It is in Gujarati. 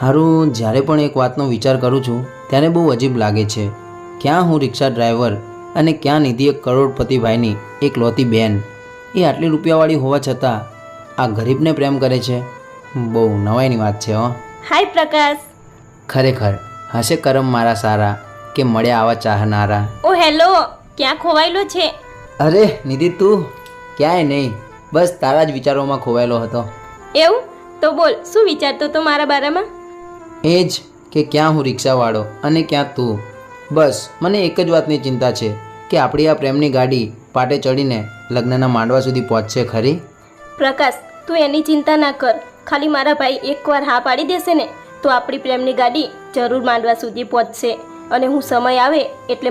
હારું, જ્યારે પણ એક વાતનો વિચાર કરું છું ત્યારે બહુ અજીબ લાગે છે. ક્યાં હું રિક્ષા ડ્રાઈવર અને ક્યાં નિધિ એક કરોડપતિ ભાઈની એક લોતી બેન. એ આટલી રૂપિયાવાળી હોવા છતાં આ ગરીબને પ્રેમ કરે છે. બહુ નવાઈની વાત છે હો. હાય પ્રકાશ. ખરેખર હશે કરમ મારા સારા કે મળ્યા આવા ચાહનારા. ઓ હેલો, ક્યાં ખોવાયેલો છે? અરે નિધિ, તું ક્યાંય નહીં, બસ તારા જ વિચારોમાં ખોવાયેલો હતો. એવું? તો બોલ, શું વિચારતો તો મારા બારામાં? એ જ કે ક્યાં હું રિક્ષાવાળો અને ક્યાં તું. બસ મને એક જ વાતની ચિંતા છે કે આપણી આ પ્રેમની ગાડી પાટે ચડીને લગ્નના માંડવા સુધી પહોંચશે ખરી? પ્રકાશ, તું એની ચિંતા ના કર. ખાલી મારા ભાઈ એકવાર હા પાડી દેશે ને તો આપણી પ્રેમની ગાડી જરૂર માંડવા સુધી પહોંચશે. અને હું સમય આવે એટલે